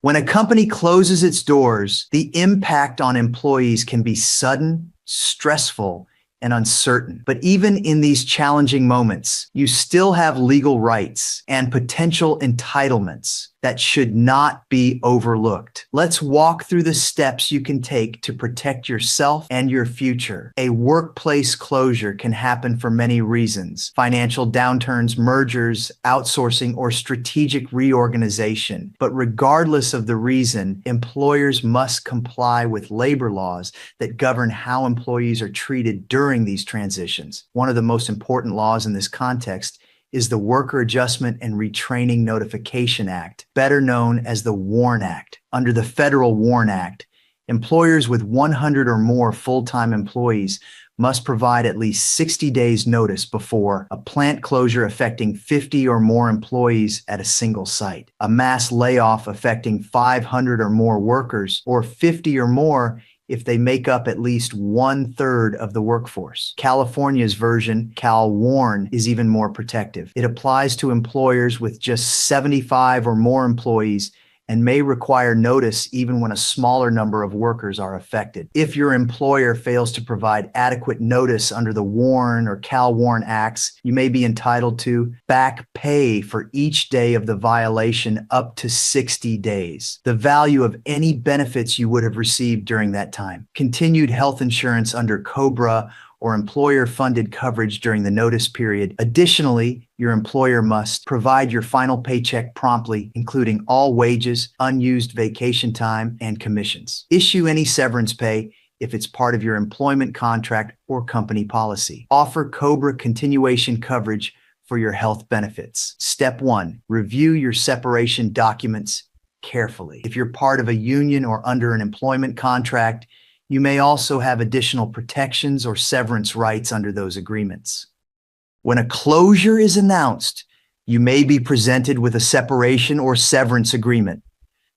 When a company closes its doors, the impact on employees can be sudden, stressful, and uncertain. But even in these challenging moments, you still have legal rights and potential entitlements that should not be overlooked. Let's walk through the steps you can take to protect yourself and your future. A workplace closure can happen for many reasons: financial downturns, mergers, outsourcing, or strategic reorganization. But regardless of the reason, employers must comply with labor laws that govern how employees are treated during these transitions. One of the most important laws in this context is the Worker Adjustment and Retraining Notification Act, better known as the WARN Act. Under the federal WARN Act, employers with 100 or more full-time employees must provide at least 60 days notice before a plant closure affecting 50 or more employees at a single site, a mass layoff affecting 500 or more workers, or 50 or more if they make up at least 1/3 of the workforce. California's version, CalWARN, is even more protective. It applies to employers with just 75 or more employees and may require notice even when a smaller number of workers are affected. If your employer fails to provide adequate notice under the WARN or CalWARN Acts, you may be entitled to back pay for each day of the violation up to 60 days, the value of any benefits you would have received during that time. Continued health insurance under COBRA or employer-funded coverage during the notice period. Additionally, your employer must provide your final paycheck promptly, including all wages, unused vacation time, and commissions. Issue any severance pay if it's part of your employment contract or company policy. Offer COBRA continuation coverage for your health benefits. Step 1, review your separation documents carefully. If you're part of a union or under an employment contract, you may also have additional protections or severance rights under those agreements. When a closure is announced, you may be presented with a separation or severance agreement.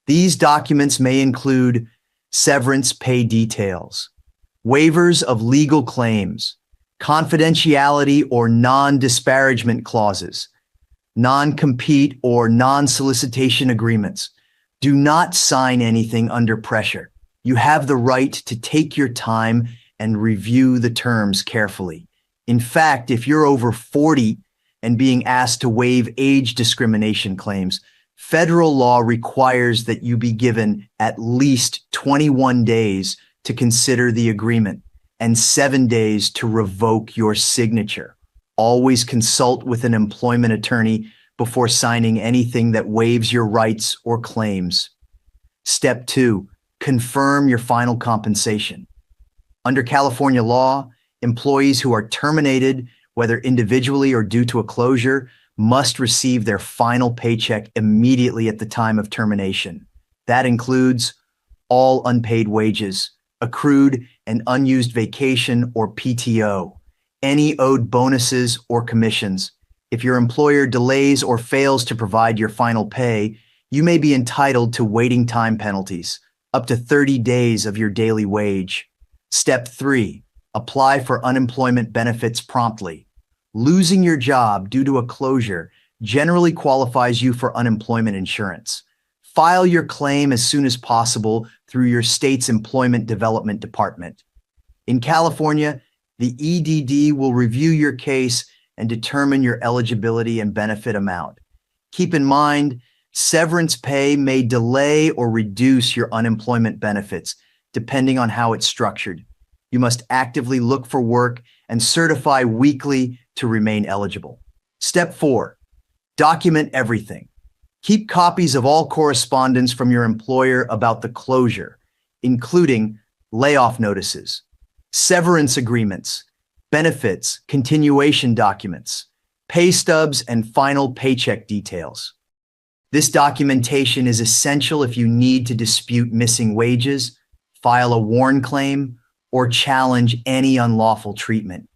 These documents may include severance pay details, waivers of legal claims, confidentiality or non-disparagement clauses, non-compete or non-solicitation agreements. Do not sign anything under pressure. You have the right to take your time and review the terms carefully. In fact, if you're over 40 and being asked to waive age discrimination claims, federal law requires that you be given at least 21 days to consider the agreement and 7 days to revoke your signature. Always consult with an employment attorney before signing anything that waives your rights or claims. Step 2. Confirm your final compensation. Under California law, employees who are terminated, whether individually or due to a closure, must receive their final paycheck immediately at the time of termination. That includes all unpaid wages, accrued and unused vacation or PTO, any owed bonuses or commissions. If your employer delays or fails to provide your final pay, you may be entitled to waiting time penalties, up to 30 days of your daily wage. Step 3, apply for unemployment benefits promptly. Losing your job due to a closure generally qualifies you for unemployment insurance. File your claim as soon as possible through your state's Employment Development Department. In California, the EDD will review your case and determine your eligibility and benefit amount. Keep in mind, severance pay may delay or reduce your unemployment benefits, depending on how it's structured. You must actively look for work and certify weekly to remain eligible. Step 4, document everything. Keep copies of all correspondence from your employer about the closure, including layoff notices, severance agreements, benefits, continuation documents, pay stubs, and final paycheck details. This documentation is essential if you need to dispute missing wages, file a WARN claim, or challenge any unlawful treatment.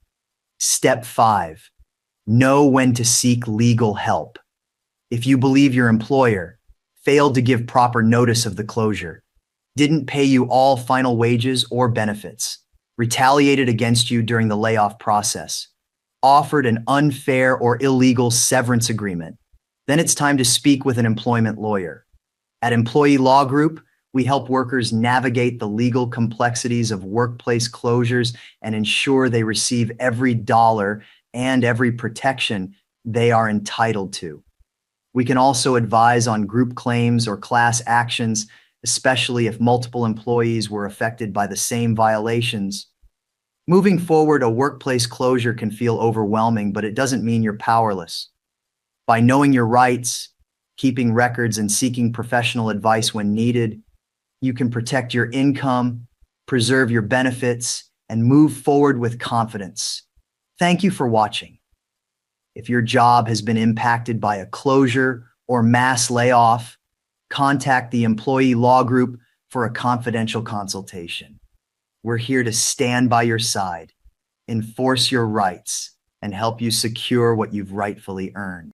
Step 5, know when to seek legal help. If you believe your employer failed to give proper notice of the closure, didn't pay you all final wages or benefits, retaliated against you during the layoff process, offered an unfair or illegal severance agreement, then it's time to speak with an employment lawyer. At Employee Law Group, we help workers navigate the legal complexities of workplace closures and ensure they receive every dollar and every protection they are entitled to. We can also advise on group claims or class actions, especially if multiple employees were affected by the same violations. Moving forward, a workplace closure can feel overwhelming, but it doesn't mean you're powerless. By knowing your rights, keeping records, and seeking professional advice when needed, you can protect your income, preserve your benefits, and move forward with confidence. Thank you for watching. If your job has been impacted by a closure or mass layoff, contact the Employee Law Group for a confidential consultation. We're here to stand by your side, enforce your rights, and help you secure what you've rightfully earned.